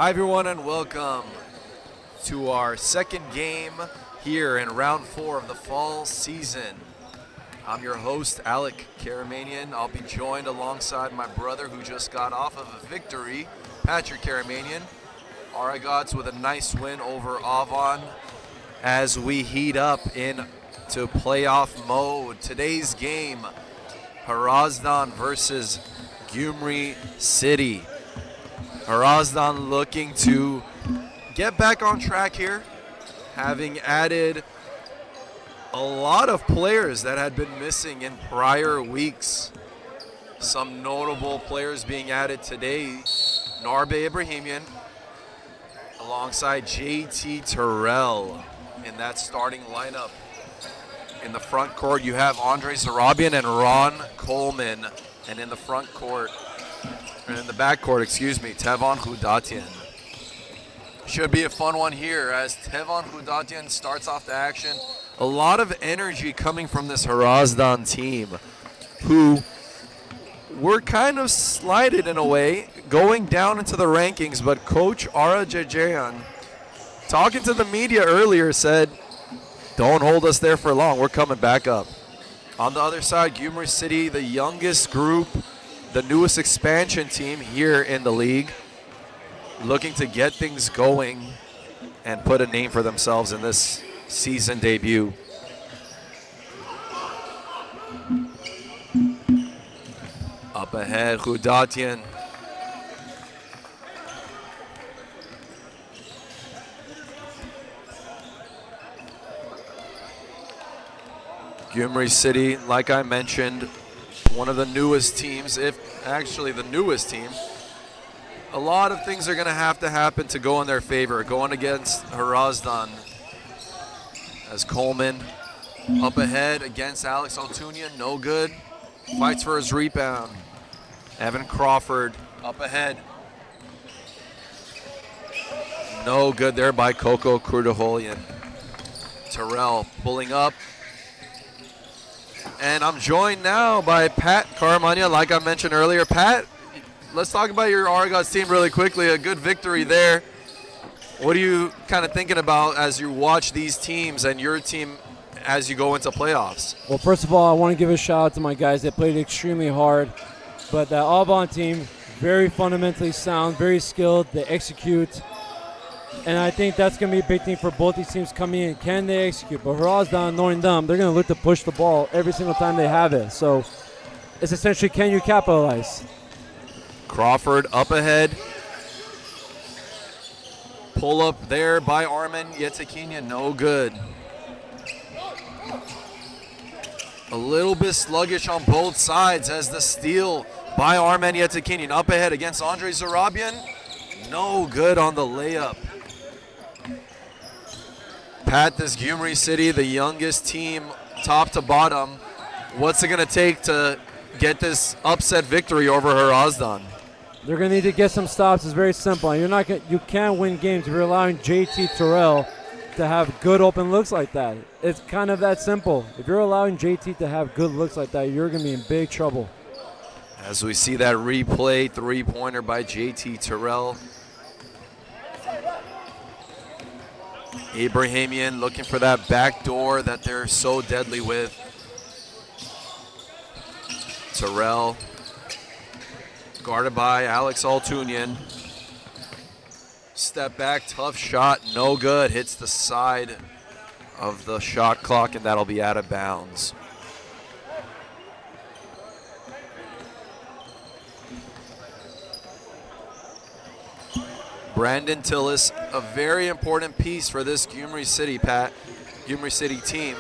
Hi everyone and welcome to our second game here in round 4 of the fall season. I'm your host, Armenian. I'll be joined alongside my brother who just got off of a victory, Patrick Armenian. Aragots with a nice win over Avon as we heat up into playoff mode. Today's game, Hrazdan versus Gyumri City. Hrazdan looking to get back on track here, having added a lot of players that had been missing in prior weeks. Some notable players being added today: Narbe Ibrahimian alongside JT Terrell in that starting lineup. In the front court, you have Andre Zarabian and Ron Coleman, and in the front court, in the backcourt, Tevon Hudatian. Should be a fun one here as Tevon Hudatian starts off the action. A lot of energy coming from this Hrazdan team, who were kind of slighted in a way, going down into the rankings, but Coach Ara Jajayan, talking to the media earlier, said, "Don't hold us there for long, we're coming back up." On the other side, Gyumri City, the youngest group, the newest expansion team here in the league, looking to get things going and put a name for themselves in this season debut. Up ahead, Hudatian. Gyumri City, like I mentioned, one of the newest teams, if actually the newest team. A lot of things are going to happen to go in their favor. Going against Hrazdan as Coleman up ahead against Alex Altunian, no good. Fights for his rebound. Evan Crawford up ahead. No good there by Coco Krudaholian. Terrell pulling up. And I'm joined now by Pat Caramagna, like I mentioned earlier. Pat, let's talk about your Argots team really quickly. A good victory there. What are you kind of thinking about as you watch these teams and your team as you go into playoffs? Well, first of all, I want to give a shout out to my guys. They played extremely hard. But that AABA team, very fundamentally sound, very skilled. They execute. And I think that's going to be a big thing for both these teams coming in. Can they execute? But Hrazdan, knowing them, they're going to look to push the ball every single time they have it. So it's essentially, can you capitalize? Crawford up ahead. Pull up there by Armin Yetekinian, no good. A little bit sluggish on both sides as the steal by Armin Yetekinian. Up ahead against Andre Zarabian, no good on the layup. Pat, this Gyumri City, the youngest team top to bottom, what's it going to take to get this upset victory over Hrazdan? They're going to need to get some stops. It's very simple. You can't win games if you're allowing JT Terrell to have good open looks like that. It's kind of that simple. If you're allowing JT to have good looks like that, you're going to be in big trouble. As we see that replay, three-pointer by JT Terrell. Ibrahimian looking for that back door that they're so deadly with. Terrell guarded by Alex Altunian. Step back, tough shot, no good. Hits the side of the shot clock, and that'll be out of bounds. Brandon Tillis, a very important piece for this Gyumri City, Gyumri City team.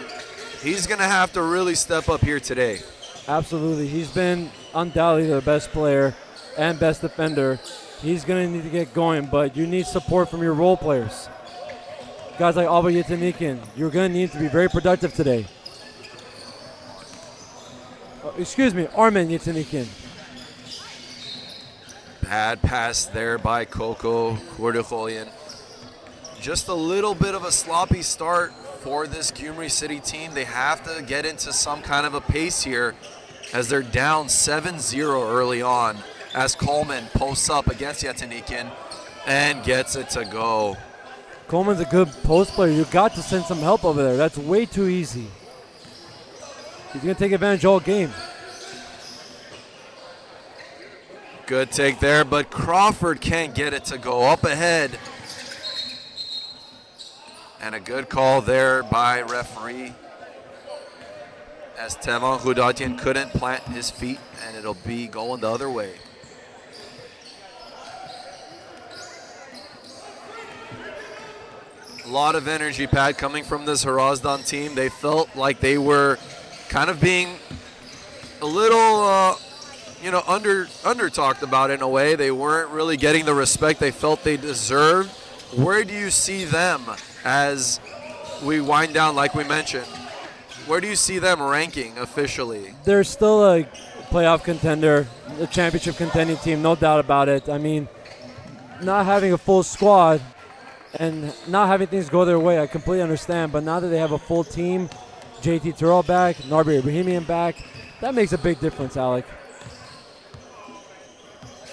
He's going to have to really step up here today. Absolutely. He's been undoubtedly the best player and best defender. He's going to need to get going, but you need support from your role players. Guys like Alba Yetanikin, you're going to need to be very productive today. Armin Yetanikin. Bad pass there by Coco Krudaholian. Just a little bit of a sloppy start for this Gyumri City team. They have to get into some kind of a pace here as they're down 7-0 early on as Coleman posts up against Yetanikin. And gets it to go. Coleman's a good post player. You got to send some help over there. That's way too easy. He's going to take advantage all game. Good take there, but Crawford can't get it to go up ahead. And a good call there by referee, as Tevon Hudatian couldn't plant his feet, and it'll be going the other way. A lot of energy, Pat, coming from this Hrazdan team. They felt like they were kind of being a little, under talked about in a way. They weren't really getting the respect they felt they deserved. Where do you see them as we wind down, like we mentioned? Where do you see them ranking officially? They're still a playoff contender, a championship contending team, no doubt about it. I mean, not having a full squad and not having things go their way, I completely understand. But now that they have a full team, JT Terrell back, Narbi Ibrahimian back, that makes a big difference, Alec.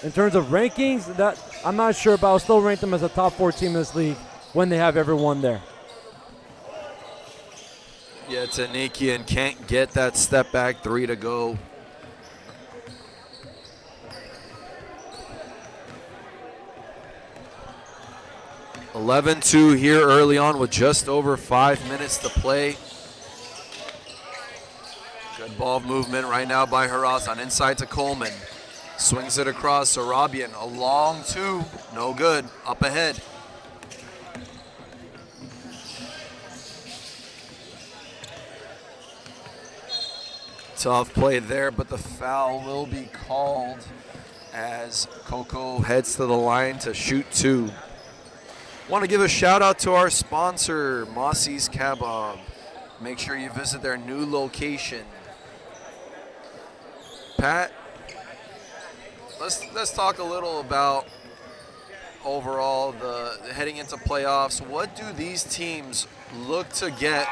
In terms of rankings, that I'm not sure, but I'll still rank them as a top 4 team in this league when they have everyone there. Yeah, Tanikian can't get that step back 3 to go. (11-2) here early on with just over 5 minutes to play. Good ball movement right now by Hrazdan. Inside to Coleman. Swings it across. Arabian, a long 2. No good. Up ahead. Tough play there, but the foul will be called as Coco heads to the line to shoot 2. Want to give a shout out to our sponsor, Mossy's Kebab. Make sure you visit their new location. Pat, let's talk a little about overall the heading into playoffs. What do these teams look to get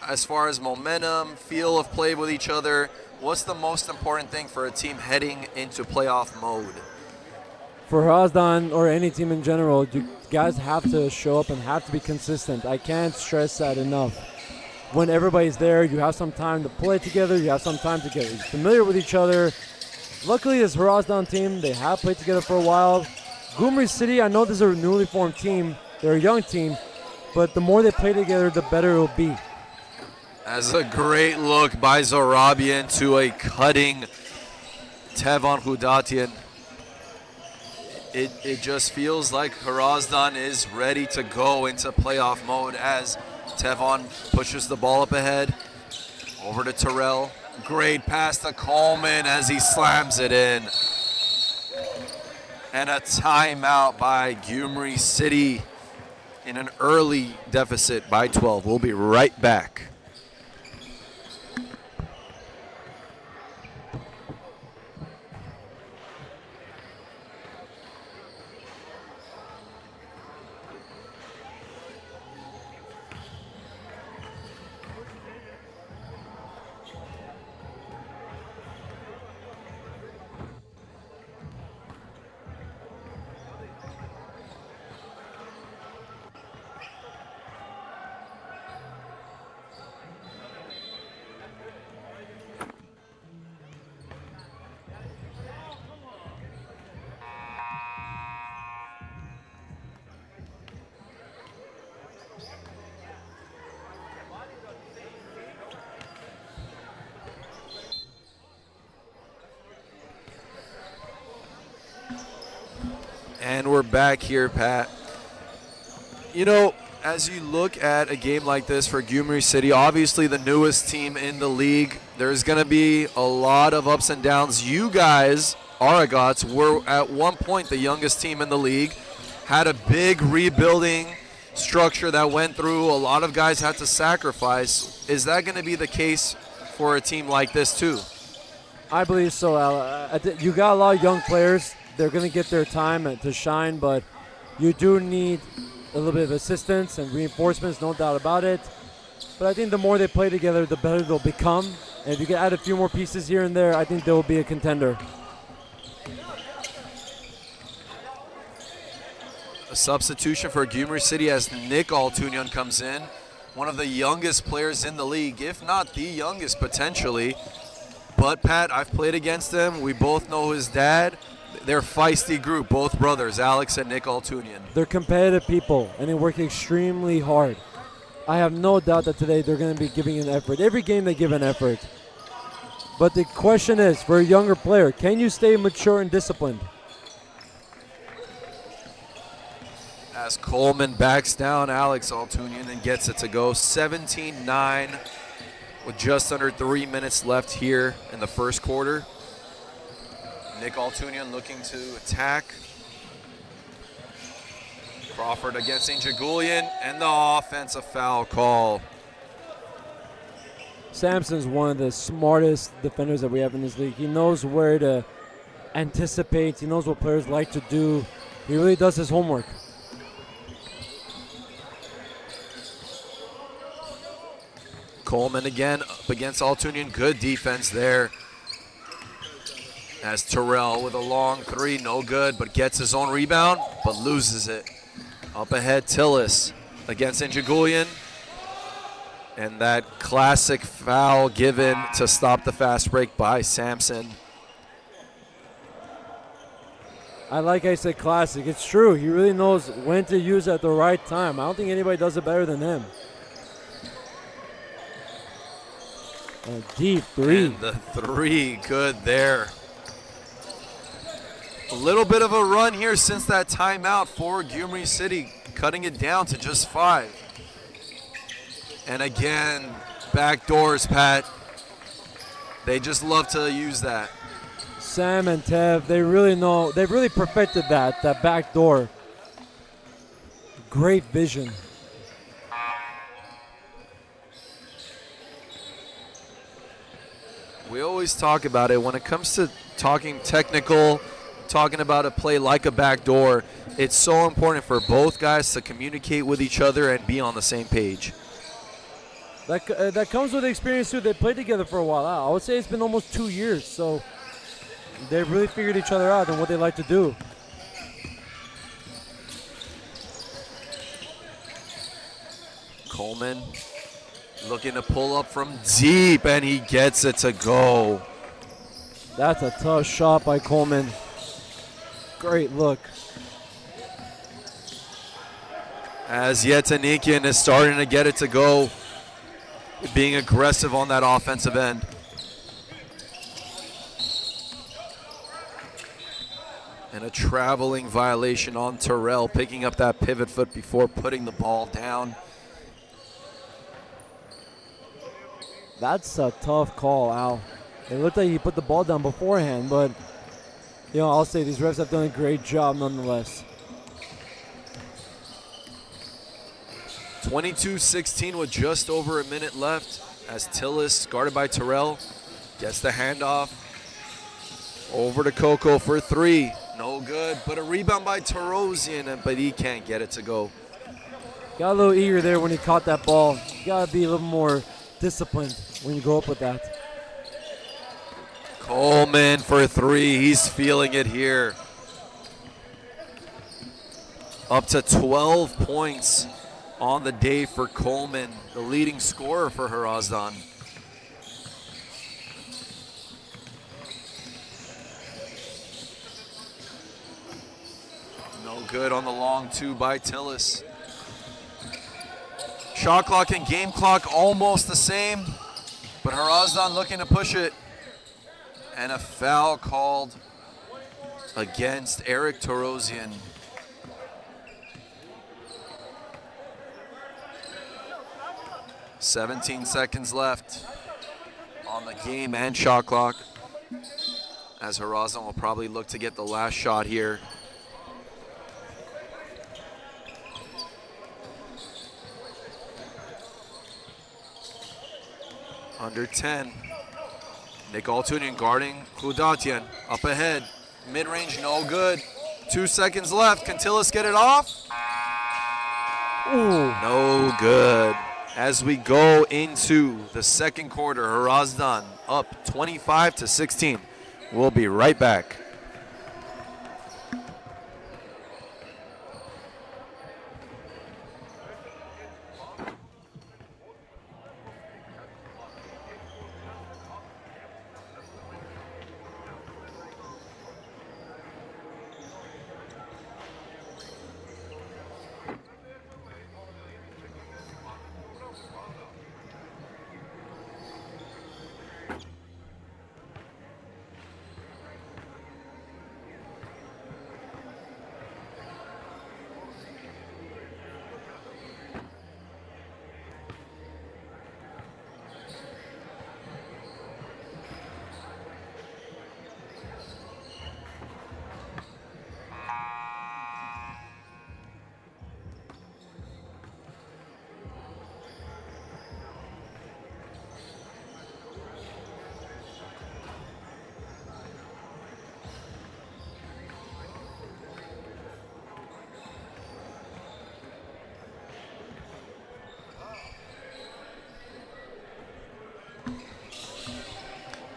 as far as momentum, feel of play with each other? What's the most important thing for a team heading into playoff mode? For Hrazdan or any team in general, you guys have to show up and have to be consistent. I can't stress that enough. When everybody's there, you have some time to play together, you have some time to get familiar with each other. Luckily, this Hrazdan team, they have played together for a while. Gyumri City, I know this is a newly formed team. They're a young team, but the more they play together, the better it will be. As a great look by Zorabian to a cutting Tevon Hudatian. It just feels like Hrazdan is ready to go into playoff mode as Tevon pushes the ball up ahead. Over to Terrell. Great pass to Coleman as he slams it in. And a timeout by Gyumri City in an early deficit by 12. We'll be right back. And we're back here, Pat. You know, as you look at a game like this for Gyumri City, obviously the newest team in the league, there's going to be a lot of ups and downs. You guys, Aragots, were at one point the youngest team in the league, had a big rebuilding structure that went through. A lot of guys had to sacrifice. Is that going to be the case for a team like this too? I believe so, Al. You got a lot of young players. They're going to get their time to shine, but you do need a little bit of assistance and reinforcements, no doubt about it. But I think the more they play together, the better they'll become. And if you can add a few more pieces here and there, I think they'll be a contender. A substitution for Gyumri City as Nick Altunyan comes in. One of the youngest players in the league, if not the youngest potentially. But Pat, I've played against them. We both know his dad. They're a feisty group, both brothers, Alex and Nick Altunyan. They're competitive people, and they work extremely hard. I have no doubt that today they're going to be giving an effort. Every game they give an effort. But the question is, for a younger player, can you stay mature and disciplined? As Coleman backs down Alex Altunyan and gets it to go 17-9 with just under 3 minutes left here in the first quarter. Nick Altunyan looking to attack. Crawford against Jagulian, and the offensive foul call. Samson's one of the smartest defenders that we have in this league. He knows where to anticipate. He knows what players like to do. He really does his homework. Coleman again up against Altunyan. Good defense there. As Terrell with a long three, no good, but gets his own rebound, but loses it. Up ahead, Tillis against Jagulian. And that classic foul given to stop the fast break by Samson. I said classic. It's true. He really knows when to use it at the right time. I don't think anybody does it better than him. A deep three. And the three, good there. A little bit of a run here since that timeout for Gyumri City, cutting it down to just 5. And again, back doors, Pat. They just love to use that. Sam and Tev, they really know, they've really perfected that back door. Great vision. We always talk about it when it comes to talking technical, talking about a play like a backdoor. It's so important for both guys to communicate with each other and be on the same page. That comes with experience too. They played together for a while. I would say it's been almost 2 years, so they've really figured each other out and what they like to do. Coleman looking to pull up from deep, and he gets it to go. That's a tough shot by Coleman. Great look. As Yetanikian is starting to get it to go, being aggressive on that offensive end. And a traveling violation on Terrell, picking up that pivot foot before putting the ball down. That's a tough call, Al. It looked like he put the ball down beforehand, but I'll say these refs have done a great job nonetheless. 22-16 with just over a minute left as Tillis, guarded by Terrell, gets the handoff. Over to Coco for 3. No good, but a rebound by Tarosian, but he can't get it to go. Got a little eager there when he caught that ball. You got to be a little more disciplined when you go up with that. Coleman for 3. He's feeling it here. Up to 12 points on the day for Coleman, the leading scorer for Hrazdan. No good on the long 2 by Tillis. Shot clock and game clock almost the same, but Hrazdan looking to push it. And a foul called against Eric Tarosian. "17 seconds left on the game and shot clock, as Hrazdan will probably look to get the last shot here. Under 10. Nick Altunyan guarding Khudatian. Up ahead. Mid-range, no good. 2 seconds left. Can Tillis get it off? Ooh. No good. As we go into the second quarter, Hrazdan up 25-16. We'll be right back.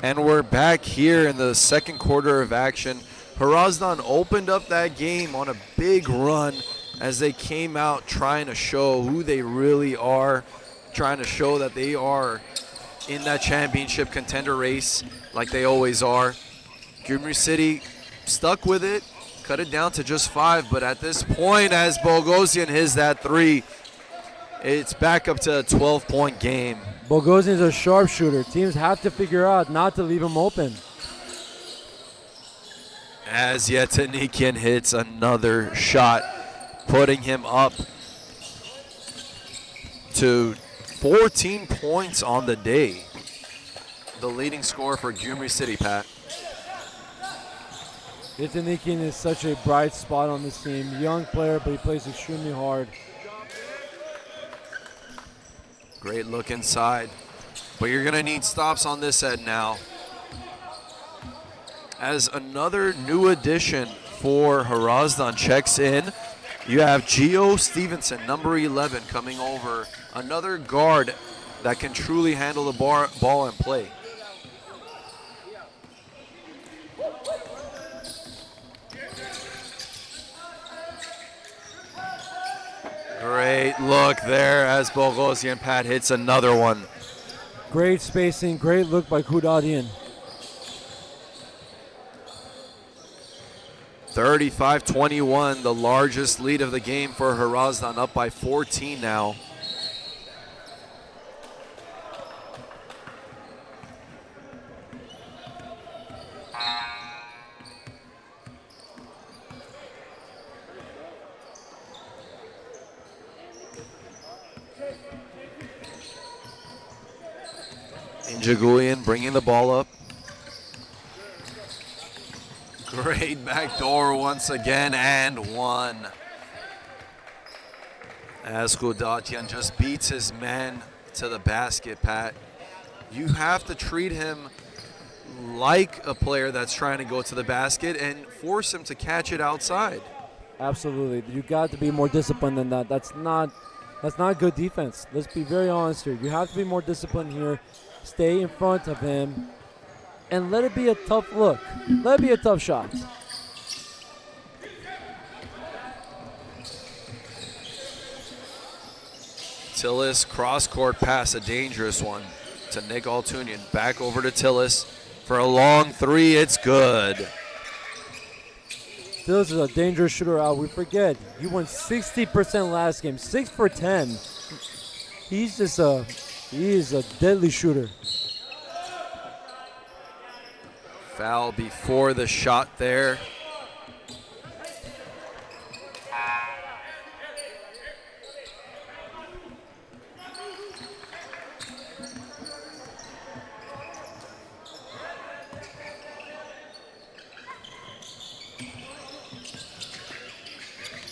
And we're back here in the second quarter of action. Hrazdan opened up that game on a big run as they came out trying to show who they really are, trying to show that they are in that championship contender race like they always are. Gyumri City stuck with it, cut it down to just 5, but at this point, as Bogosian hits that 3, it's back up to a 12-point game. Bogosian's a sharpshooter. Teams have to figure out not to leave him open. As Yetanikian hits another shot, putting him up to 14 points on the day. The leading scorer for Gyumri City, Pat. Yetanikian is such a bright spot on this team. Young player, but he plays extremely hard. Great look inside, but you're gonna need stops on this end now. As another new addition for Hrazdan checks in, you have Gio Stevenson, number 11, coming over. Another guard that can truly handle the ball and play. Great look there as Bogosian Pat hits another one. Great spacing, great look by Kudadian. 35-21, the largest lead of the game for Hrazdan, up by 14 now. Jagulian bringing the ball up. Great backdoor once again, and one. As Kudatian just beats his man to the basket, Pat. You have to treat him like a player that's trying to go to the basket and force him to catch it outside. Absolutely. You got to be more disciplined than that. That's not good defense. Let's be very honest here. You have to be more disciplined here. Stay in front of him and let it be a tough look. Let it be a tough shot. Tillis cross-court pass, a dangerous one to Nick Altunian. Back over to Tillis for a long 3. It's good. Tillis is a dangerous shooter out. We forget. He went 60% last game. 6 for 10. He is a deadly shooter. Foul before the shot there.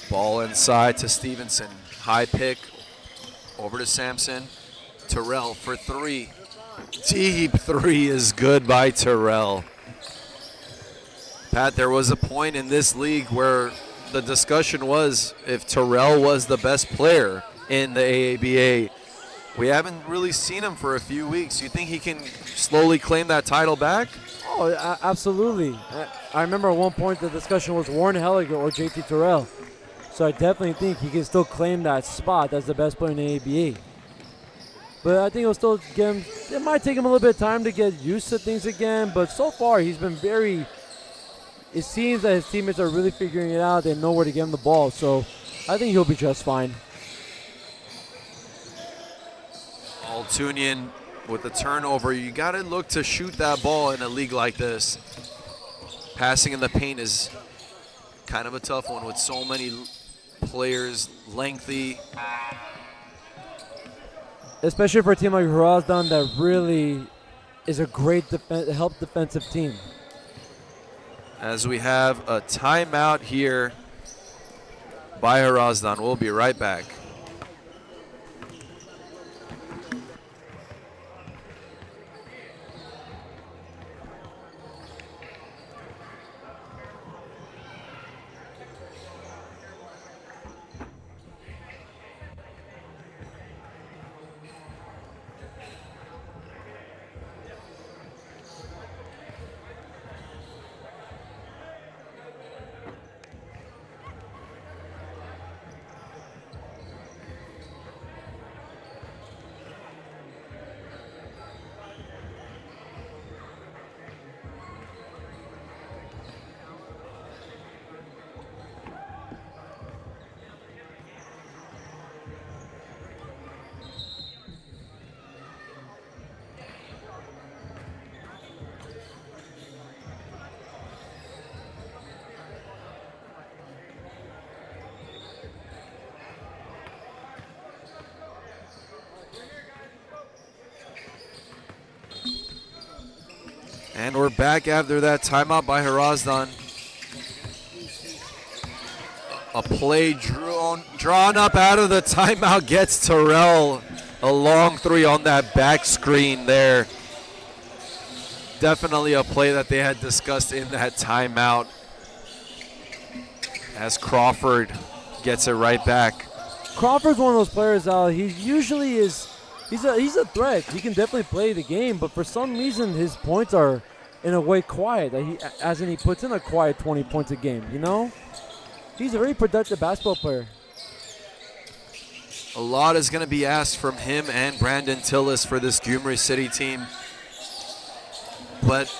Ball inside to Stevenson. High pick over to Sampson. Terrell for 3. Deep 3 is good by Terrell. Pat, there was a point in this league where the discussion was if Terrell was the best player in the AABA. We haven't really seen him for a few weeks. You think he can slowly claim that title back? Oh, absolutely. I remember at one point the discussion was Warren Helliger or JT Terrell. So I definitely think he can still claim that spot as the best player in the AABA. But I think it'll still get him, it might take him a little bit of time to get used to things again, but so far he's been it seems that his teammates are really figuring it out. They know where to get him the ball, so I think he'll be just fine. Altunian with the turnover. You got to look to shoot that ball in a league like this. Passing in the paint is kind of a tough one with so many players, lengthy. Especially for a team like Hrazdan that really is a great help defensive team. As we have a timeout here by Hrazdan. We'll be right back. And we're back after that timeout by Hrazdan. A play drawn up out of the timeout gets Terrell a long three on that back screen there. Definitely a play that they had discussed in that timeout. As Crawford gets it right back. Crawford's one of those players, Al. He usually is. He's a threat. He can definitely play the game, but for some reason his points are in a way quiet. As in he puts in a quiet 20 points a game. You know, he's a very productive basketball player. A lot is going to be asked from him and Brandon Tillis for this Gyumri City team, but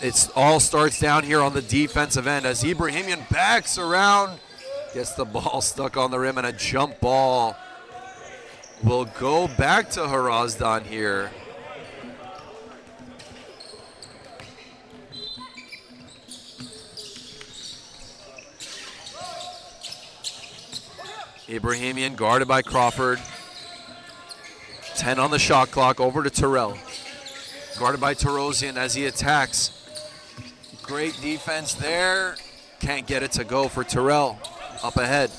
it all starts down here on the defensive end as Ibrahimian backs around, gets the ball stuck on the rim, and a jump ball will go back to Hrazdan here. Ibrahimian guarded by Crawford. 10 on the shot clock, over to Terrell. Guarded by Terosian as he attacks. Great defense there. Can't get it to go for Terrell. Up ahead.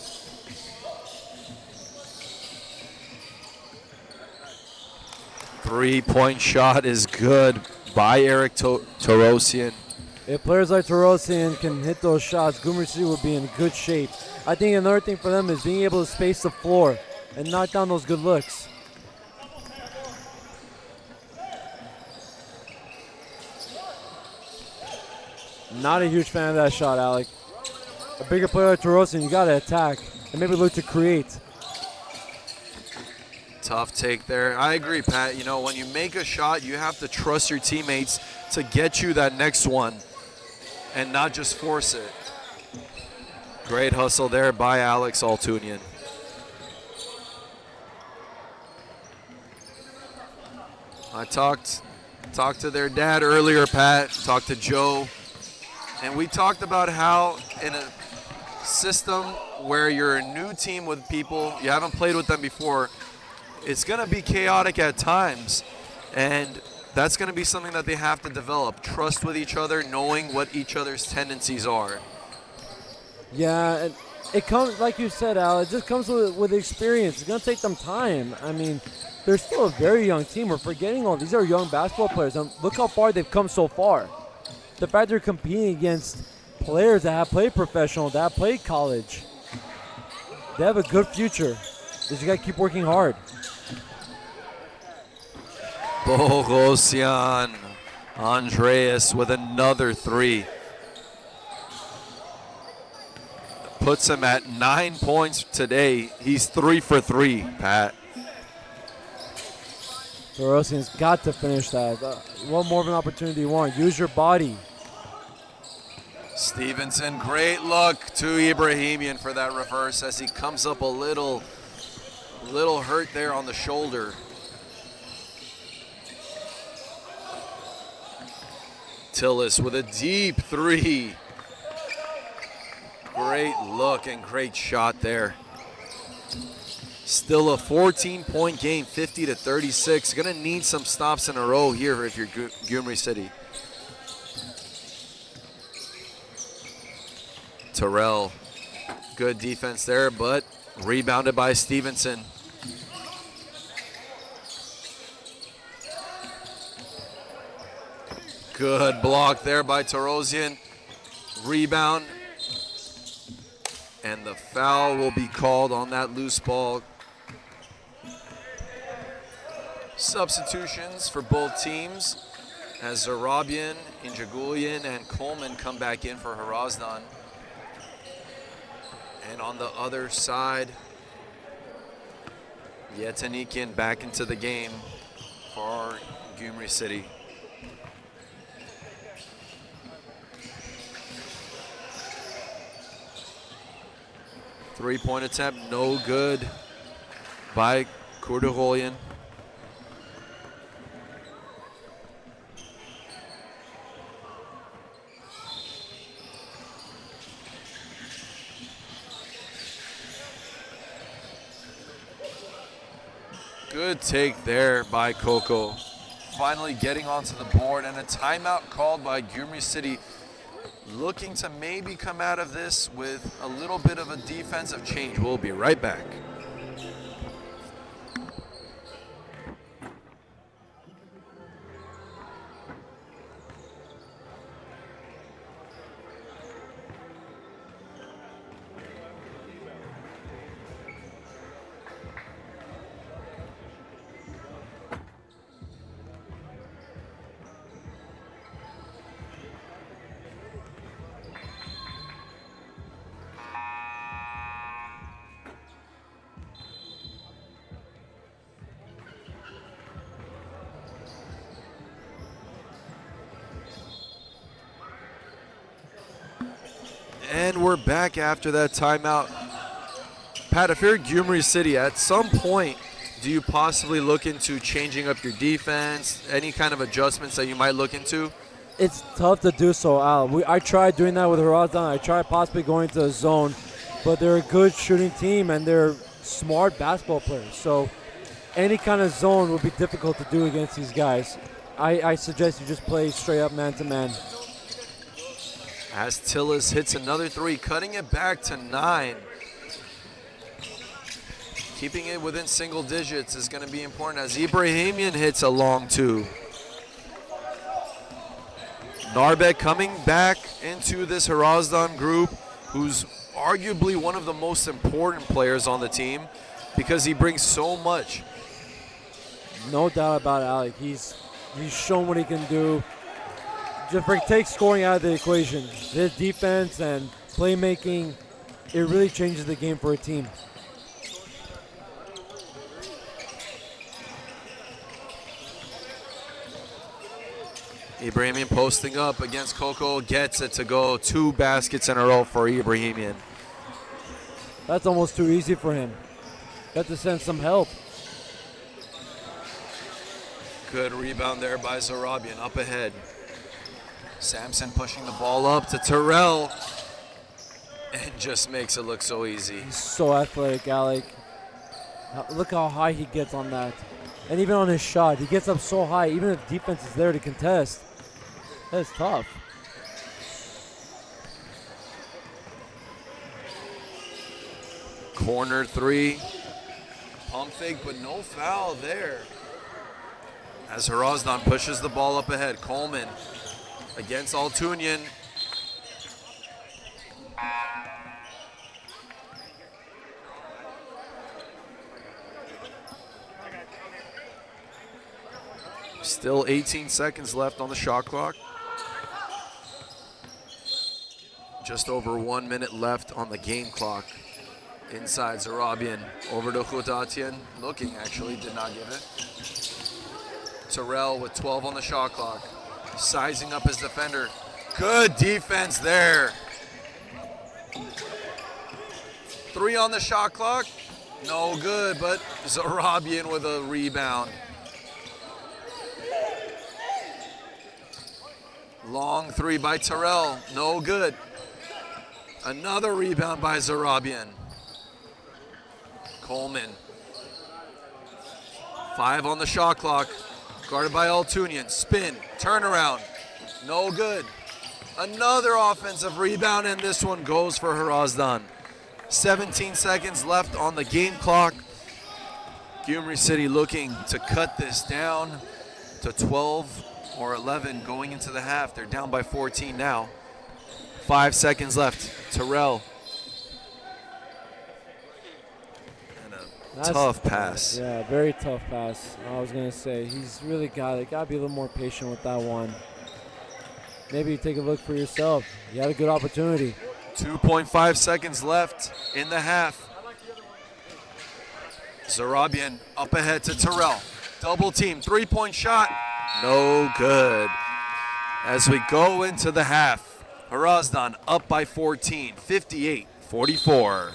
Three-point shot is good by Eric Terosian. If players like Terosian can hit those shots, Gyumri City will be in good shape. I think another thing for them is being able to space the floor and knock down those good looks. Not a huge fan of that shot, Alec. A bigger player like Terosian, you got to attack and maybe look to create. Tough take there. I agree, Pat. You know, when you make a shot, you have to trust your teammates to get you that next one and not just force it. Great hustle there by Alex Altunian. I talked to their dad earlier, Pat, talked to Joe, and we talked about how in a system where you're a new team with people, you haven't played with them before, it's going to be chaotic at times, and that's going to be something that they have to develop. Trust with each other, knowing what each other's tendencies are. Yeah, it comes, like you said, Al, it just comes with experience. It's going to take them time. I mean, they're still a very young team. We're forgetting all these are young basketball players. And look how far they've come so far. The fact they're competing against players that have played professional, that have played college. They have a good future. They just got to keep working hard. Bogosian Andreas with another three. Puts him at 9 points today. He's 3 for 3, Pat. Terosian's got to finish that. What more of an opportunity you want? Use your body. Stevenson, great look to Ibrahimian for that reverse as he comes up a little hurt there on the shoulder. Tillis with a deep three. Great look and great shot there. Still a 14-point game, 50-36. Gonna need some stops in a row here if you're Gyumri City. Terrell, good defense there, but rebounded by Stevenson. Good block there by Terosian. Rebound. And the foul will be called on that loose ball. Substitutions for both teams as Zarabian, Injagulian, and Coleman come back in for Hrazdan. And on the other side, Yetanikian back into the game for Gyumri City. Three-point attempt, no good by Kurderolian. Good take there by Coco. finally getting onto the board, and a timeout called by Gyumri City, looking to maybe come out of this with a little bit of a defensive change. We'll be right back. And we're back after that timeout. Pat, if you're Gyumri City, at some point, do you possibly look into changing up your defense? Any kind of adjustments that you might look into? It's tough to do so, Al. I tried doing that with Hrazdan. I tried possibly going to a zone, but they're a good shooting team and they're smart basketball players. So any kind of zone would be difficult to do against these guys. I suggest you just play straight up man-to-man. As Tillis hits another three, cutting it back to 9. Keeping it within single digits is going to be important as Ibrahimian hits a long 2. Narbek coming back into this Hrazdan group, who's arguably one of the most important players on the team because he brings so much. No doubt about it, Alec. He's shown what he can do. Just take scoring out of the equation. His defense and playmaking, it really changes the game for a team. Ibrahimian posting up against Coco, gets it to go. 2 baskets in a row for Ibrahimian. That's almost too easy for him. Got to send some help. Good rebound there by Zarabian, up ahead. Sampson pushing the ball up to Terrell and just makes it look so easy. He's so athletic, Alec. Look how high he gets on that. And even on his shot, he gets up so high, even if defense is there to contest. That's tough. Corner 3. Pump fake, but no foul there. As Hrazdan pushes the ball up ahead. Coleman against Altunian. Still 18 seconds left on the shot clock. Just over 1 minute left on the game clock. Inside Zarabian, over to Khudatian. Looking, actually, did not give it. Terrell with 12 on the shot clock. Sizing up his defender. Good defense there. 3 on the shot clock. No good, but Zarabian with a rebound. Long 3 by Terrell. No good. Another rebound by Zarabian. Coleman. 5 on the shot clock. Guarded by Altunian. Spin. Turnaround. No good. Another offensive rebound, and this one goes for Hrazdan. 17 seconds left on the game clock. Gyumri City looking to cut this down to 12 or 11 going into the half. They're down by 14 now. 5 seconds left. Terrell. And a tough pass. Yeah, very tough pass. I was going to say, he's really got to be a little more patient with that one. Maybe you take a look for yourself. You had a good opportunity. 2.5 seconds left in the half. Zarabian up ahead to Terrell. Double team, 3-point shot. No good. As we go into the half, Hrazdan up by 14, 58-44.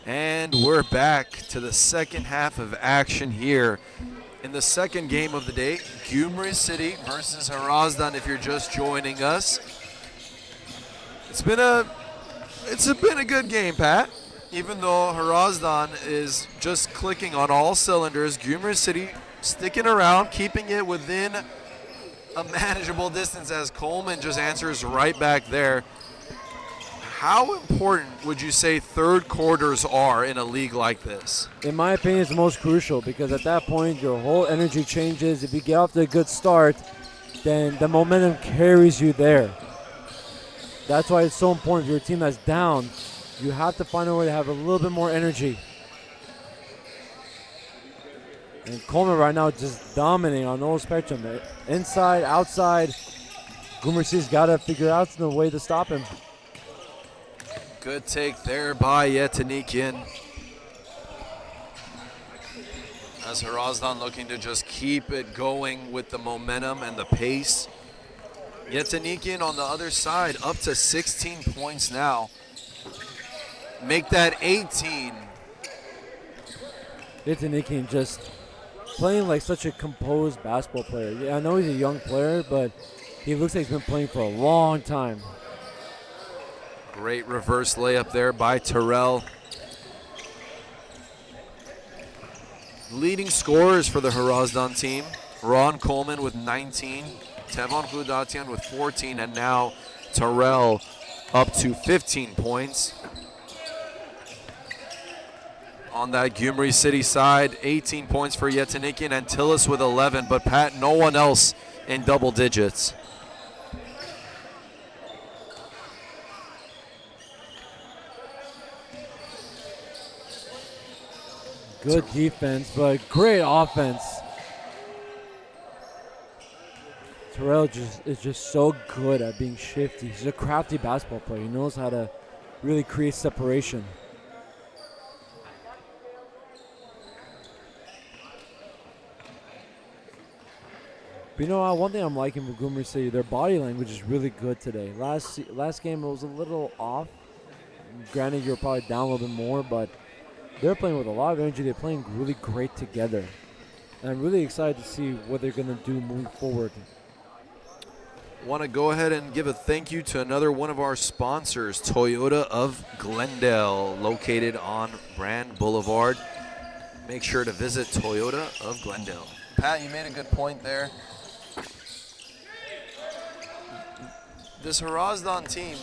And we're back to the second half of action here in the second game of the day. Gyumri City versus Hrazdan if you're just joining us. It's been a good game, Pat. Even though Hrazdan is just clicking on all cylinders, Gyumri City sticking around, keeping it within a manageable distance as Coleman just answers right back there. How important would you say third quarters are in a league like this? In my opinion, it's the most crucial because at that point, your whole energy changes. If you get off to a good start, then the momentum carries you there. That's why it's so important. If you're a team that's down, you have to find a way to have a little bit more energy. And Coleman right now just dominating on the whole spectrum. Inside, outside, Gyumri City's got to figure out the way to stop him. Good take there by Yetanikian. As Hrazdan looking to just keep it going with the momentum and the pace. Yetanikian on the other side up to 16 points now. Make that 18. Yetanikian just playing like such a composed basketball player. Yeah, I know he's a young player, but he looks like he's been playing for a long time. Great reverse layup there by Terrell. Leading scorers for the Hrazdan team, Ron Coleman with 19, Tevon Gudatian with 14, and now Terrell up to 15 points. On that Gyumri City side, 18 points for Yetanikian and Tillis with 11, but Pat, no one else in double digits. Good defense, but great offense. Terrell is just so good at being shifty. He's a crafty basketball player. He knows how to really create separation. But you know, one thing I'm liking with Gyumri City, their body language is really good today. Last game it was a little off. Granted, you're probably down a little bit more, but they're playing with a lot of energy. They're playing really great together. And I'm really excited to see what they're going to do moving forward. Want to go ahead and give a thank you to another one of our sponsors, Toyota of Glendale, located on Brand Boulevard. Make sure to visit Toyota of Glendale. Pat, you made a good point there. This Hrazdan team,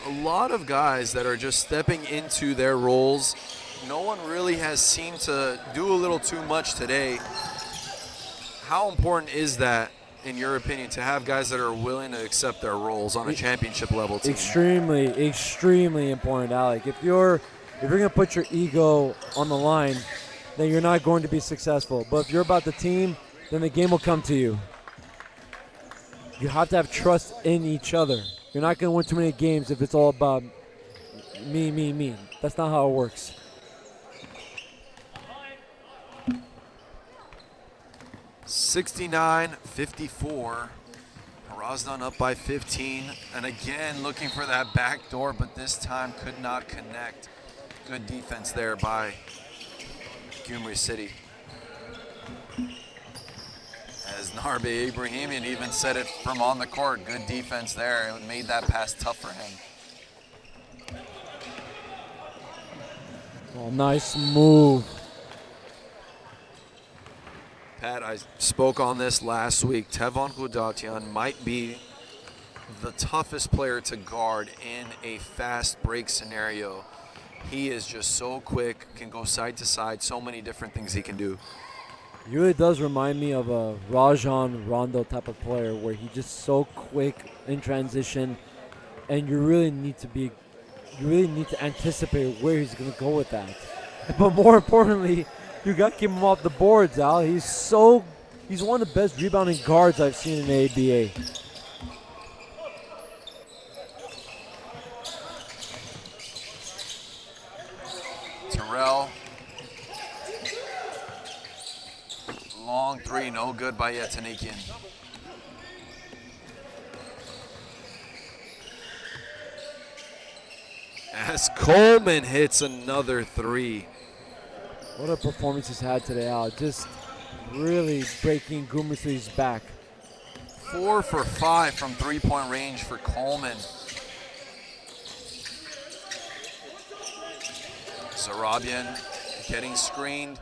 a lot of guys that are just stepping into their roles. No one really has seemed to do a little too much today. How important is that, in your opinion, to have guys that are willing to accept their roles on a championship level team? Extremely, extremely important, Alec. If you're going to put your ego on the line, then you're not going to be successful. But if you're about the team, then the game will come to you. You have to have trust in each other. You're not going to win too many games if it's all about me, me, me. That's not how it works. (69-54). Hrazdan up by 15. And again, looking for that back door, but this time could not connect. Good defense there by Gyumri City. As Narbe Ibrahimian even said it from on the court, good defense there. It made that pass tough for him. Oh, nice move. Pat, I spoke on this last week. Tevon Gudatian might be the toughest player to guard in a fast break scenario. He is just so quick, can go side to side, so many different things he can do. He really does remind me of a Rajon Rondo type of player where he's just so quick in transition, and you really need to anticipate where he's going to go with that. But more importantly, you got to keep him off the boards, Al. He's one of the best rebounding guards I've seen in the AABA. Terrell. Long three, no good by Yetanikian. as Coleman hits another three. What a performance he's had today, Al. Just really breaking Gyumri's back. 4 for 5 from three-point range for Coleman. Zarabian getting screened.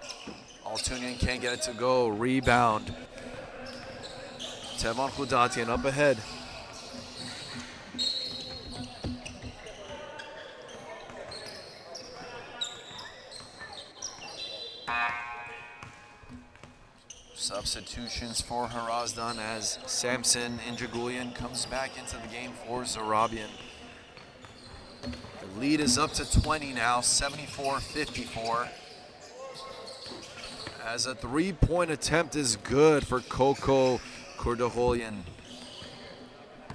Altunian can't get it to go. Rebound. Tevon Khudatian up ahead. Substitutions for Hrazdan as Samson Injagulian comes back into the game for Zarabian. The lead is up to 20 now, 74-54. As a three-point attempt is good for Koko Kurdaholian.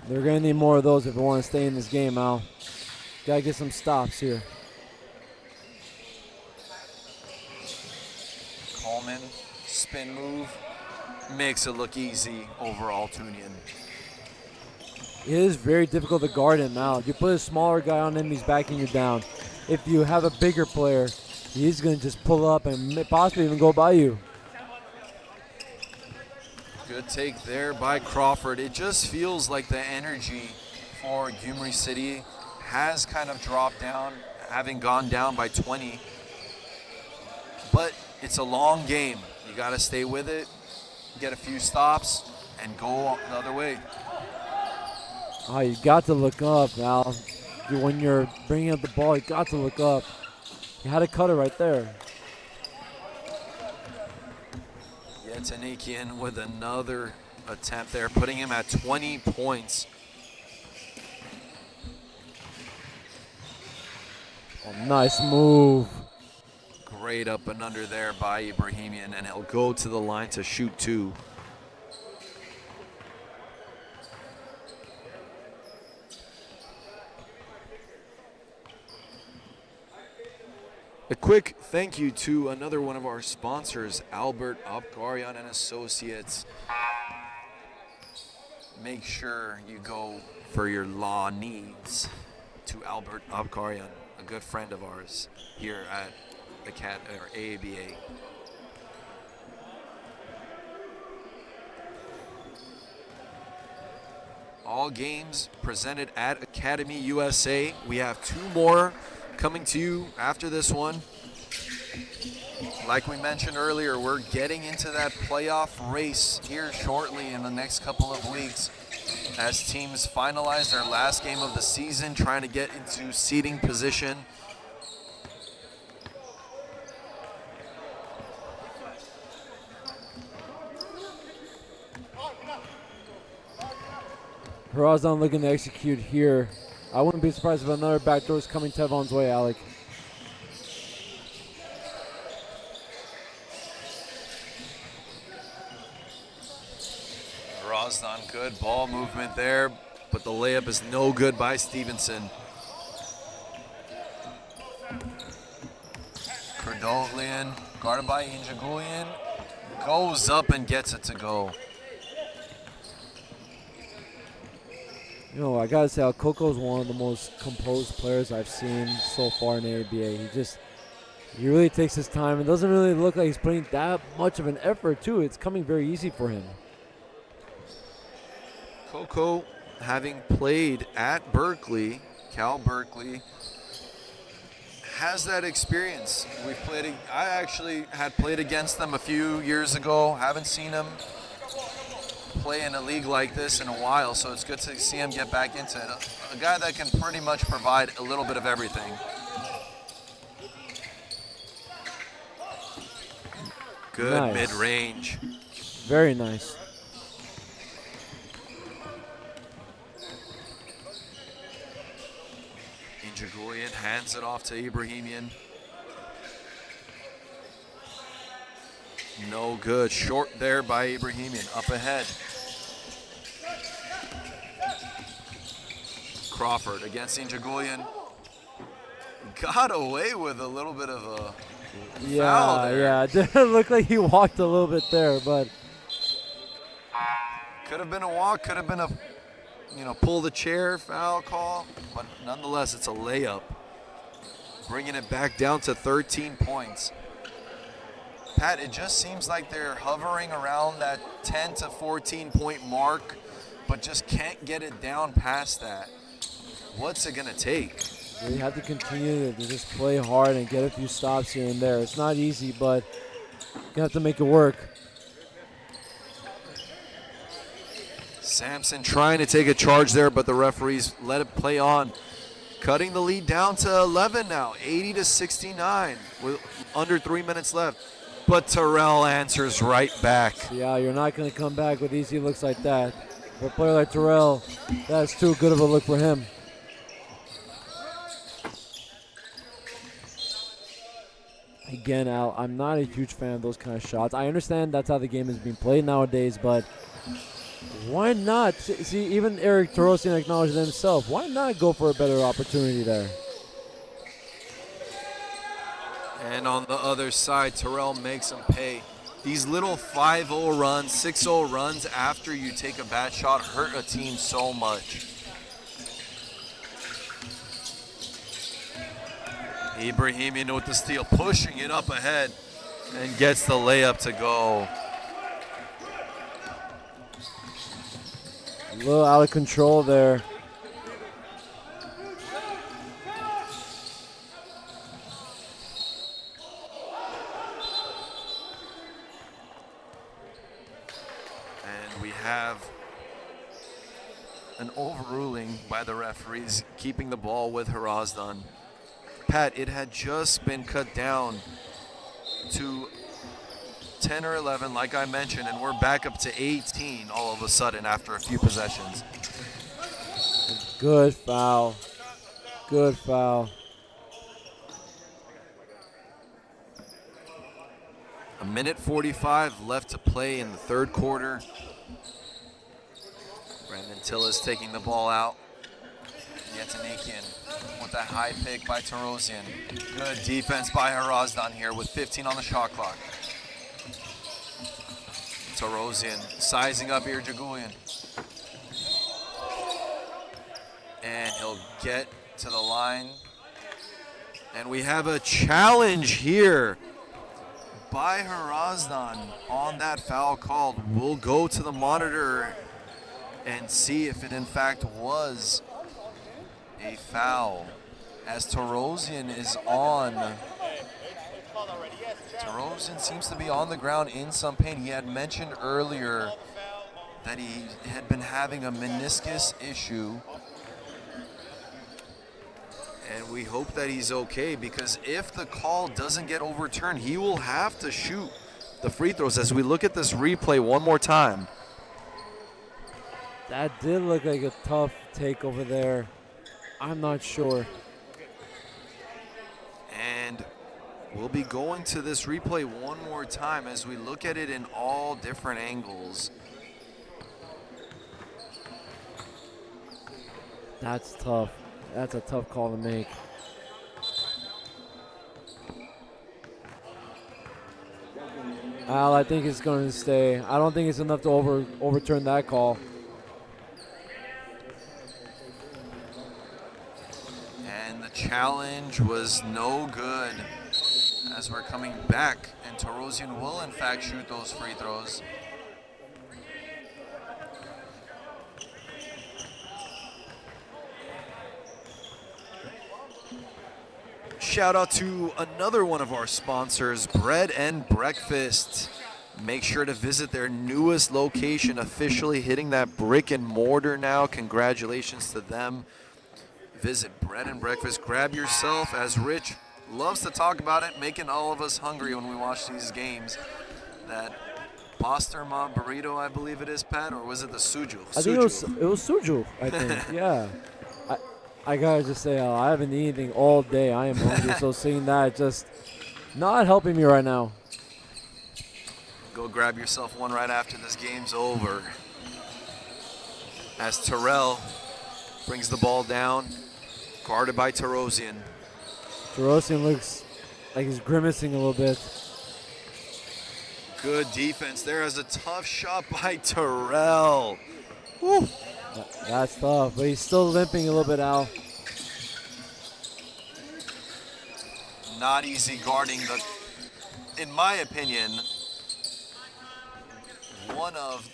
They're going to need more of those if they want to stay in this game, Al. Got to get some stops here. Coleman, spin move, makes it look easy over Altunian. It is very difficult to guard him, Al. You put a smaller guy on him, he's backing you down. If you have a bigger player, he's going to just pull up and possibly even go by you. Good take there by Crawford. It just feels like the energy for Gyumri City has kind of dropped down, having gone down by 20. But it's a long game. You got to stay with it, get a few stops, and go the other way. Oh, you got to look up, Al. When you're bringing up the ball, you got to look up. You had to cut it right there. Yetanikian with another attempt there, putting him at 20 points. Oh, nice move. Great up and under there by Ibrahimian, and he'll go to the line to shoot two. A quick thank you to another one of our sponsors, Albert Abgaryan and Associates. Make sure you go for your law needs to Albert Abgaryan, a good friend of ours here at the AABA. All games presented at Academy USA. We have two more coming to you after this one. Like we mentioned earlier, we're getting into that playoff race here shortly in the next couple of weeks as teams finalize their last game of the season, trying to get into seeding position. Hrazdan looking to execute here. I wouldn't be surprised if another backdoor is coming Tevon's way, Alec. Hrazdan, good ball movement there, but the layup is no good by Stevenson. Kurdolian, guarded by Injagulian, goes up and gets it to go. You know, I gotta say, Coco's one of the most composed players I've seen so far in AABA. He really takes his time. It doesn't really look like he's putting that much of an effort, too. It's coming very easy for him. Coco, having played at Berkeley, Cal Berkeley, has that experience. I actually had played against them a few years ago. Haven't seen him play in a league like this in a while, so it's good to see him get back into it. A guy that can pretty much provide a little bit of everything. Good Nice. mid-range. Very nice. Injagulian hands it off to Ibrahimian. No good. Short there by Ibrahimian. Up ahead. Crawford against Injagulian. Got away with a little bit of a foul there. Yeah. It didn't look like he walked a little bit there, but Could have been a walk, could have been a pull the chair foul call, but nonetheless, it's a layup. bringing it back down to 13 points. Pat, it just seems like they're hovering around that 10 to 14 point mark, but just can't get it down past that. What's it going to take? They have to continue to just play hard and get a few stops here and there. It's not easy, but you have to make it work. Sampson trying to take a charge there, but the referees let it play on. Cutting the lead down to 11 now, 80 to 69 with under 3 minutes left. But Terrell answers right back. Yeah, you're not going to come back with easy looks like that. For a player like Terrell, that's too good of a look for him. Again, Al, I'm not a huge fan of those kind of shots. I understand that's how the game is being played nowadays, but why not? See, even Eric Torosian acknowledged it himself. Why not go for a better opportunity there? And on the other side, Terrell makes him pay. These little 5-0 runs, 6-0 runs after you take a bad shot hurt a team so much. Ibrahimian with the steal, pushing it up ahead and gets the layup to go. A little out of control there. And we have an overruling by the referees, keeping the ball with Hrazdan. Pat, it had just been cut down to 10 or 11, like I mentioned, and we're back up to 18 all of a sudden after a few possessions. Good foul. Good foul. A minute 45 left to play in the third quarter. Brandon Tillis taking the ball out. Yetanakian with that high pick by Terosian. Good defense by Hrazdan here with 15 on the shot clock. Terosian sizing up here Jagulian. And he'll get to the line. And we have a challenge here by Hrazdan on that foul called. We'll go to the monitor and see if it in fact was a foul, as Terosian is on. Terosian seems to be on the ground in some pain. He had mentioned earlier that he had been having a meniscus issue. And we hope that he's okay, because if the call doesn't get overturned, he will have to shoot the free throws. As we look at this replay one more time. That did look like a tough take over there. I'm not sure. And we'll be going to this replay one more time as we look at it in all different angles. That's tough. That's a tough call to make. Al, I think it's going to stay. I don't think it's enough to overturn that call. And the challenge was no good as we're coming back. And Terosian will, in fact, shoot those free throws. Shout out to another one of our sponsors, Bread and Breakfast. Make sure to visit their newest location, officially hitting that brick and mortar now. Congratulations to them. Visit Bread and Breakfast. Grab yourself, as Rich loves to talk about it, making all of us hungry when we watch these games. That Pasterma burrito, I believe it is, Pat, or was it the suju? I think it was suju, I think, yeah. I gotta just say, I haven't eaten anything all day. I am hungry, so seeing that just not helping me right now. Go grab yourself one right after this game's over. As Terrell brings the ball down, guarded by Terosian. Terosian looks like he's grimacing a little bit. Good defense there as a tough shot by Terrell. Woo. That's tough, but he's still limping a little bit, Al. not easy guarding in my opinion, one of,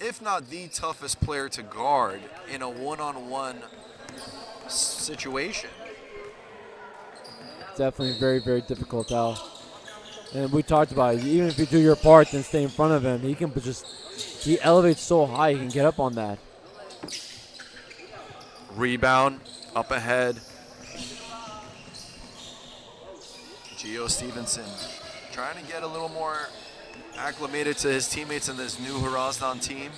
if not the toughest player to guard in a one-on-one situation. Definitely very, very difficult, Al. And we talked about it. Even if you do your part and stay in front of him, he elevates so high, he can get up on that. Rebound, up ahead. Gio Stevenson trying to get a little more acclimated to his teammates in this new Hrazdan team.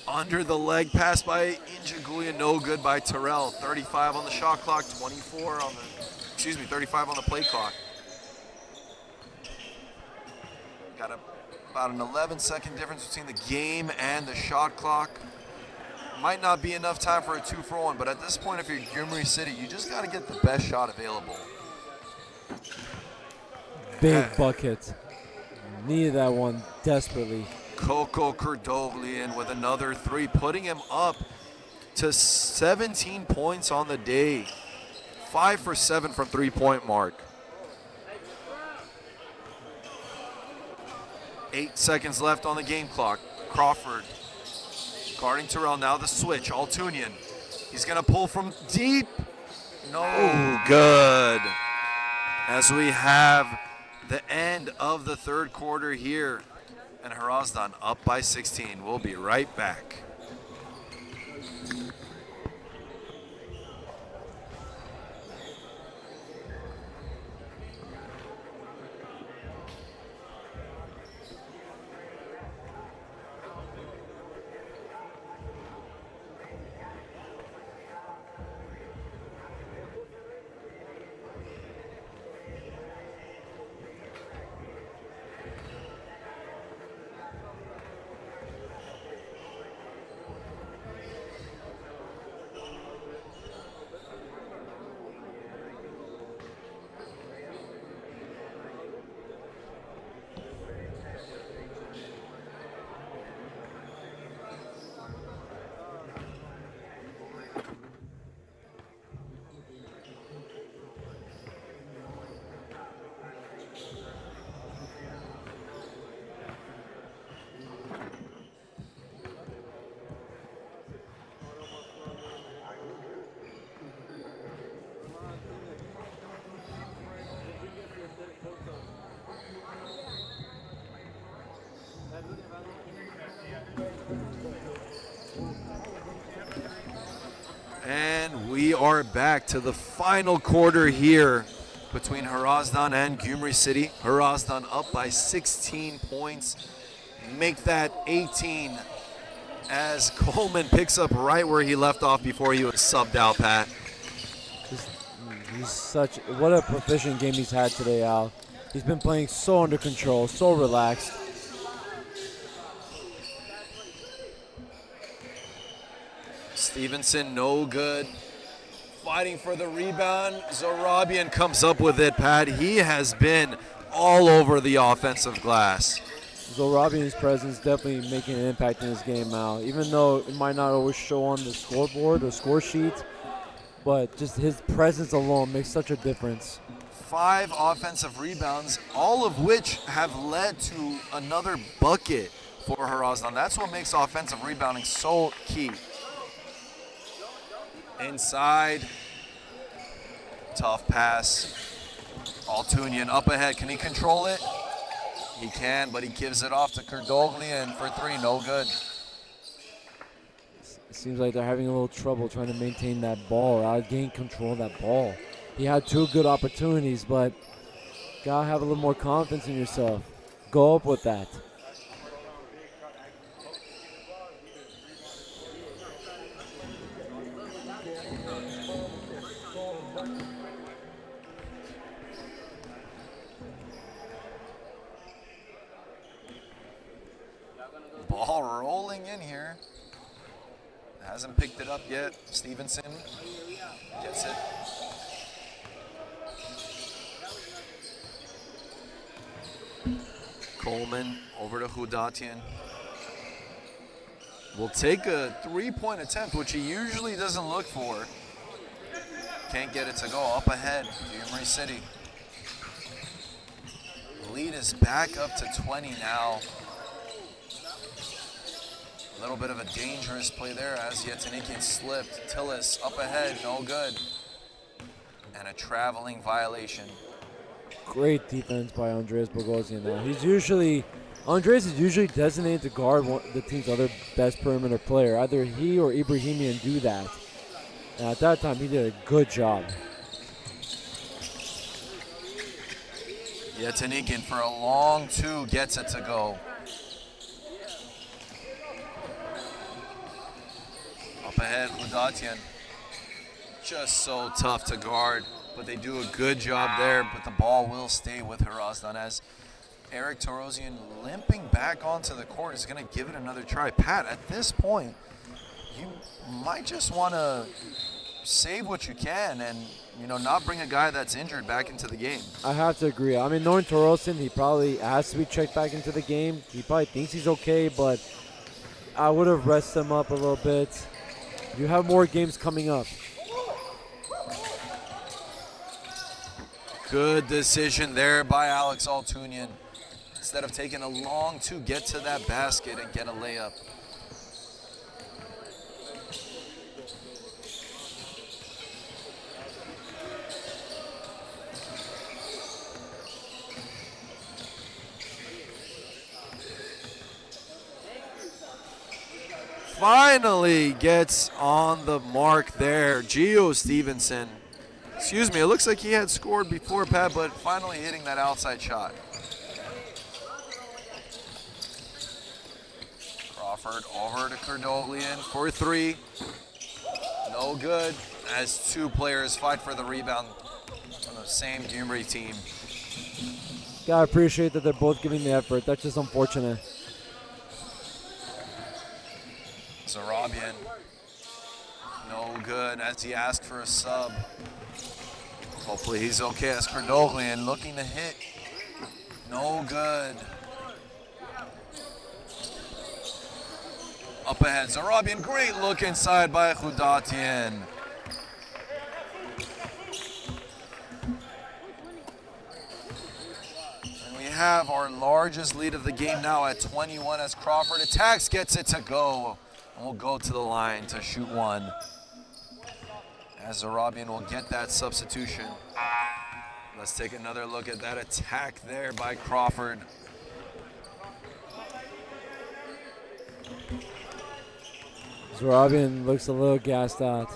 Under the leg pass by Injagulia, no good by Terrell. 35 on the shot clock, 35 on the play clock. Got about an 11-second difference between the game and the shot clock. Might not be enough time for a 2-for-1, but at this point, if you're Gyumri City, you just got to get the best shot available. Big bucket. Needed that one desperately. Coco Kurdoglian with another three, putting him up to 17 points on the day. 5 for 7 from three-point mark. 8 seconds left on the game clock. Crawford guarding Terrell, now the switch, Altunian. He's gonna pull from deep. No good. As we have the end of the third quarter here, and Hrazdan up by 16. We'll be right back. And we are back to the final quarter here between Hrazdan and Gyumri City. Hrazdan up by 16 points, make that 18 as Coleman picks up right where he left off before he was subbed out, Pat. What a proficient game he's had today, Al. He's been playing so under control, so relaxed. Stevenson, no good. Fighting for the rebound. Zorabian comes up with it, Pat. He has been all over the offensive glass. Zorabian's presence definitely making an impact in this game, Al. Even though it might not always show on the scoreboard or score sheet, but just his presence alone makes such a difference. 5 offensive rebounds, all of which have led to another bucket for Hrazdan. That's what makes offensive rebounding so key. Inside, tough pass. Altunian up ahead, can he control it? He can, but he gives it off to Kurdoglian for 3, no good. It seems like they're having a little trouble trying to maintain that ball, gain control of that ball. He had 2 good opportunities, but gotta have a little more confidence in yourself. Go up with that. Ball rolling in here. Hasn't picked it up yet. Stevenson gets it. Coleman over to Hudatian. Will take a 3-point attempt, which he usually doesn't look for. can't get it to go. Up ahead, Gyumri City. Lead is back up to 20 now. A little bit of a dangerous play there as Yetanikin slipped. Tillis up ahead, no good. And a traveling violation. Great defense by Andreas Bogosian now. Andreas is usually designated to guard the team's other best perimeter player. Either he or Ibrahimian do that. And at that time, he did a good job. Yetanikin for a long two gets it to go. Up ahead, Hrazdan. Just so tough to guard, but they do a good job there, but the ball will stay with Hrazdan as Eric Torosian limping back onto the court is going to give it another try. Pat, at this point, you might just want to save what you can and, not bring a guy that's injured back into the game. I have to agree. I mean, knowing Torosian, he probably has to be checked back into the game. He probably thinks he's okay, but I would have rested him up a little bit. You have more games coming up. Good decision there by Alex Altunian. Instead of taking a long two, get to that basket and get a layup. Finally gets on the mark there. Gio Stevenson. Excuse me, it looks like he had scored before, Pat, but finally hitting that outside shot. Crawford over to Kurdoglian for three. No good as two players fight for the rebound on the same Gyumri team. Gotta appreciate that they're both giving the effort. That's just unfortunate. Zarabian, no good as he asked for a sub. Hopefully he's okay as Kurdoglian looking to hit. No good. Up ahead, Zarabian, great look inside by Hrazdan. And we have our largest lead of the game now at 21 as Crawford attacks, gets it to go. And we'll go to the line to shoot one. As Zarabian will get that substitution. Let's take another look at that attack there by Crawford. Zarabian looks a little gassed out.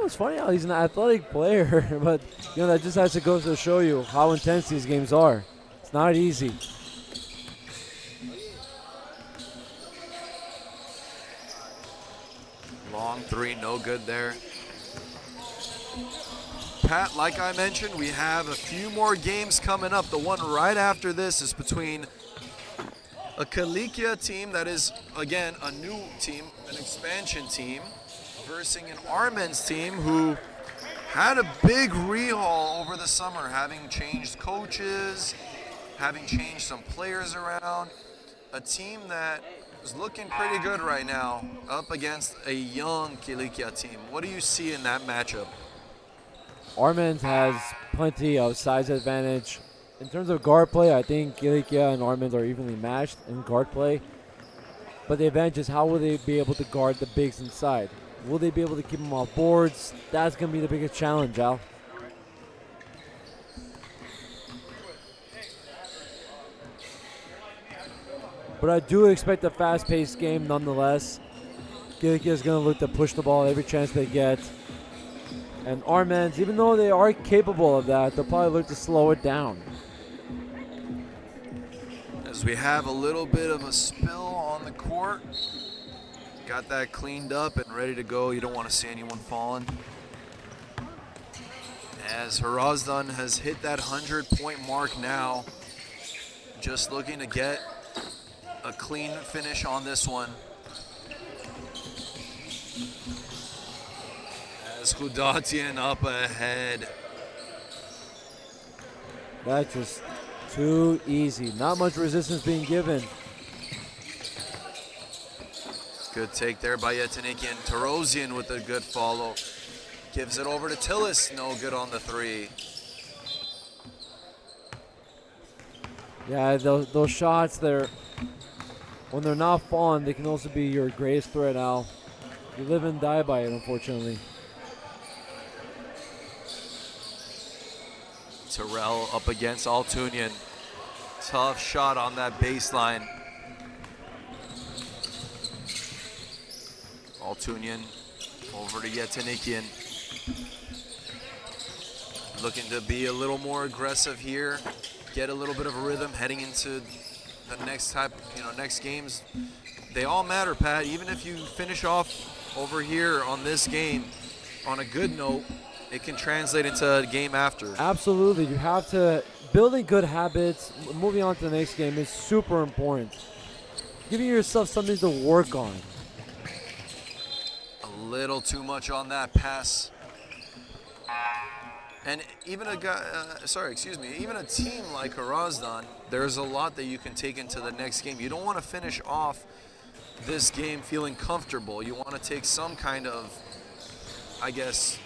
It's funny how he's an athletic player, but that just has to go to show you how intense these games are. It's not easy. Long three, no good there. Pat, like I mentioned, we have a few more games coming up. The one right after this is between a Kalikia team that is, again, a new team, an expansion team, versus an Armen's team who had a big rehaul over the summer, having changed coaches, having changed some players around. A team that is looking pretty good right now up against a young Kilikia team. What do you see in that matchup? Armand has plenty of size advantage. In terms of guard play, I think Kilikia and Armand are evenly matched in guard play. But the advantage is how will they be able to guard the bigs inside? Will they be able to keep them off boards? That's going to be the biggest challenge, Al. But I do expect a fast-paced game nonetheless. Kilikia is going to look to push the ball every chance they get. And Armens, even though they are capable of that, they'll probably look to slow it down. As we have a little bit of a spill on the court. Got that cleaned up and ready to go. You don't want to see anyone falling. As Hrazdan has hit that 100-point mark now. Just looking to get a clean finish on this one. As Hrazdan up ahead. That's just too easy. Not much resistance being given. Good take there by Yetanikian. Tarosian with a good follow. Gives it over to Tillis. No good on the three. Yeah, those shots there, when they're not falling, they can also be your greatest threat, Al. You live and die by it, unfortunately. Terrell up against Altunian. Tough shot on that baseline. Altunian over to Yetanikian. Looking to be a little more aggressive here. Get a little bit of a rhythm heading into the next games. They all matter, Pat. Even if you finish off over here on this game on a good note, it can translate into a game after. Absolutely. You have to, building good habits, moving on to the next game is super important. Giving yourself something to work on. A little too much on that pass. And even even a team like Hrazdan, there's a lot that you can take into the next game. You don't want to finish off this game feeling comfortable. You want to take some kind of, I guess,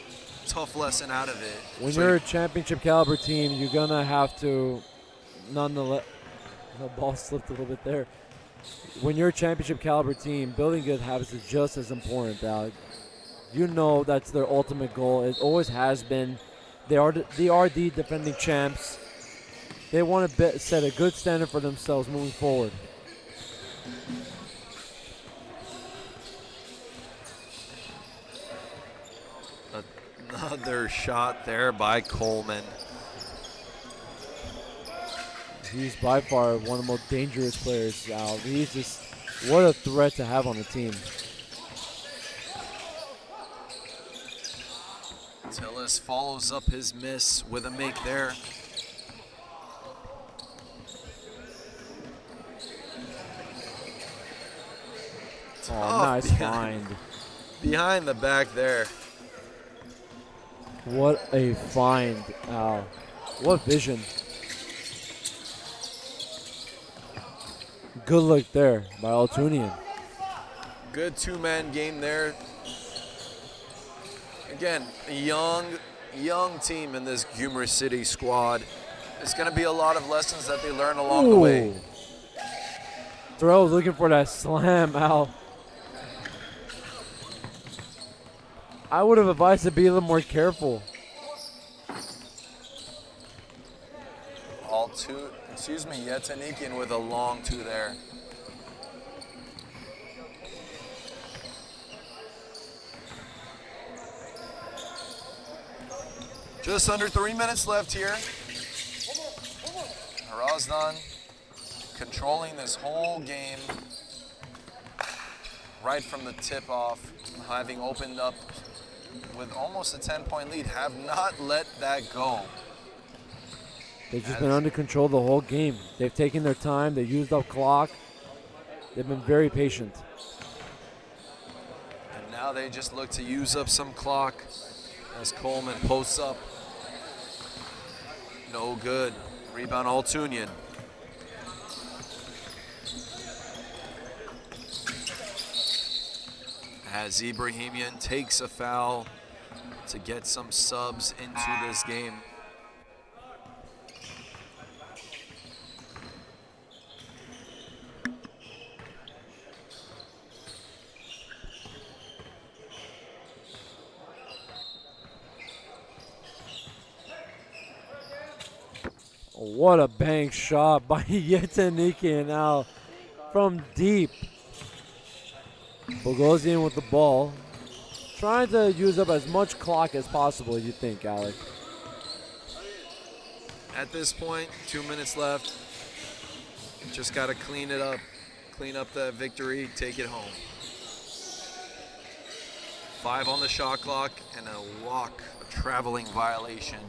tough lesson out of it. When you're a championship caliber team, you're going to have to, nonetheless, the ball slipped a little bit there. When you're a championship caliber team, building good habits is just as important, Alec. You know that's their ultimate goal. It always has been. They are the defending champs. They want to set a good standard for themselves moving forward. Another shot there by Coleman. He's by far one of the most dangerous players out. He's just, what a threat to have on the team. Tillis follows up his miss with a make there. Oh, nice find. Behind the back there. What a find, Al. What vision. Good look there by Altunian. Good two-man game there. Again, a young team in this Gyumri City squad. It's going to be a lot of lessons that they learn along the way. Terrell was looking for that slam, Al. I would have advised to be a little more careful. Yetanikian with a long two there. Just under 3 minutes left here. Hrazdan controlling this whole game right from the tip-off, having opened up with almost a 10-point lead, have not let that go. They've just been under control the whole game. They've taken their time. They used up clock. They've been very patient. And now they just look to use up some clock as Coleman posts up. No good. Rebound Altunian. As Ibrahimian takes a foul to get some subs into this game. What a bank shot by Yetanikian now from deep. Bogosian with the ball. Trying to use up as much clock as possible, you think, Alec? At this point, 2 minutes left. Just got to clean it up. Clean up that victory, take it home. 5 on the shot clock and a walk, a traveling violation.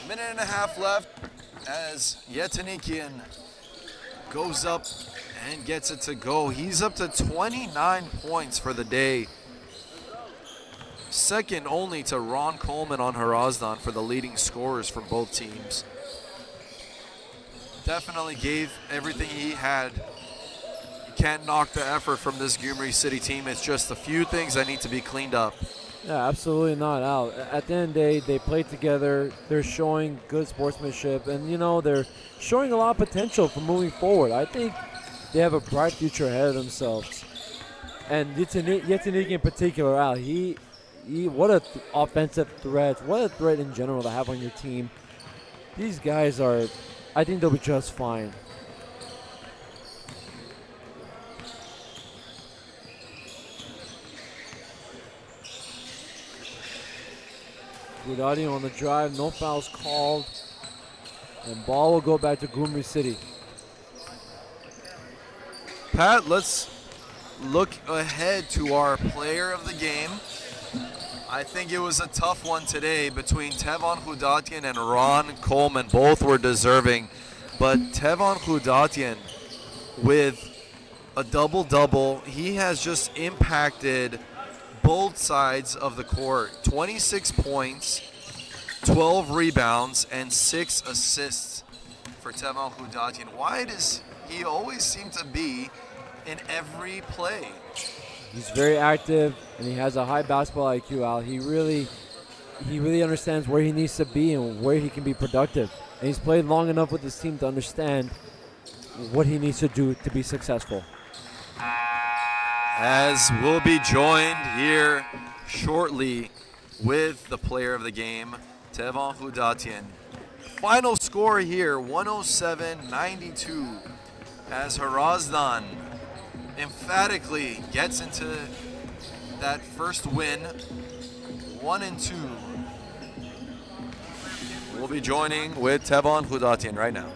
Minute and a half left as Yetanikian goes up and gets it to go. He's up to 29 points for the day. Second only to Ron Coleman on Hrazdan for the leading scorers for both teams. Definitely gave everything he had. You can't knock the effort from this Gyumri City team. It's just a few things that need to be cleaned up. Yeah, absolutely not, Al. At the end of the day, they play together. They're showing good sportsmanship, and, you know, they're showing a lot of potential for moving forward. I think they have a bright future ahead of themselves. And Yetinik in particular, Al, what a offensive threat. What a threat in general to have on your team. These guys I think they'll be just fine. Gudadi on the drive, no fouls called. And ball will go back to Gyumri City. Pat, let's look ahead to our player of the game. I think it was a tough one today between Tevon Hrazdan and Ron Coleman. Both were deserving, but Tevon Hrazdan with a double-double, he has just impacted both sides of the court. 26 points, 12 rebounds, and 6 assists for Tevon Hrazdan. Why does he always seem to be in every play? He's very active, and he has a high basketball IQ, Al. He really understands where he needs to be and where he can be productive. And he's played long enough with his team to understand what he needs to do to be successful. As we'll be joined here shortly with the player of the game, Tevon Hrazdan. Final score here, 107-92, as Hrazdan emphatically gets into that first win, 1-2. We'll be joining with Tevon Hrazdan right now.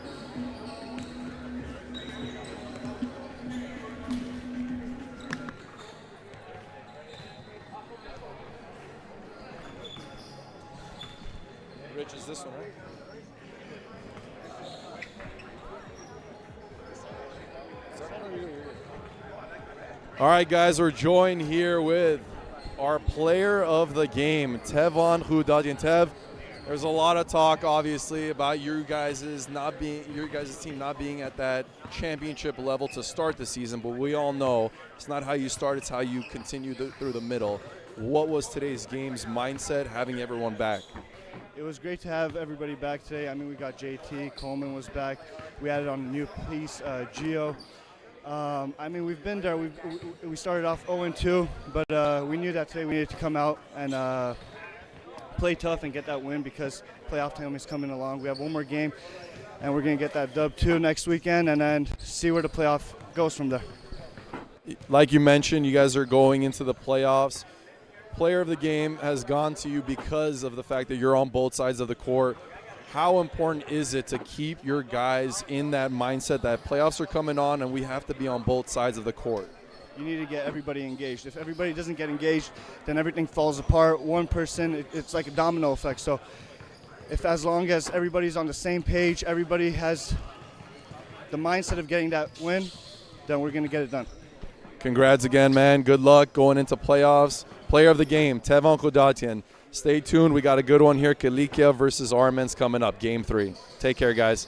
Rich, is this one, right? All right, guys, we're joined here with our player of the game, Tevon Hrazdan. Tev, there's a lot of talk, obviously, about your guys' team not being at that championship level to start the season, but we all know it's not how you start, it's how you continue through the middle. What was today's game's mindset, having everyone back? It was great to have everybody back today. I mean, we got JT, Coleman was back. We added on a new piece, Gio. I mean, we've been there. We started off 0-2, but we knew that today we needed to come out and play tough and get that win because playoff time is coming along. We have one more game, and we're going to get that dub 2 next weekend and then see where the playoff goes from there. Like you mentioned, you guys are going into the playoffs. Player of the game has gone to you because of the fact that you're on both sides of the court. How important is it to keep your guys in that mindset that playoffs are coming on and we have to be on both sides of the court? You need to get everybody engaged. If everybody doesn't get engaged, then everything falls apart. One person, it's like a domino effect. So as long as everybody's on the same page, everybody has the mindset of getting that win, then we're going to get it done. Congrats again, man. Good luck going into playoffs. Player of the game, Tevon Hrazdan. Stay tuned. We got a good one here. Kalikia versus Armenians coming up, Game 3. Take care, guys.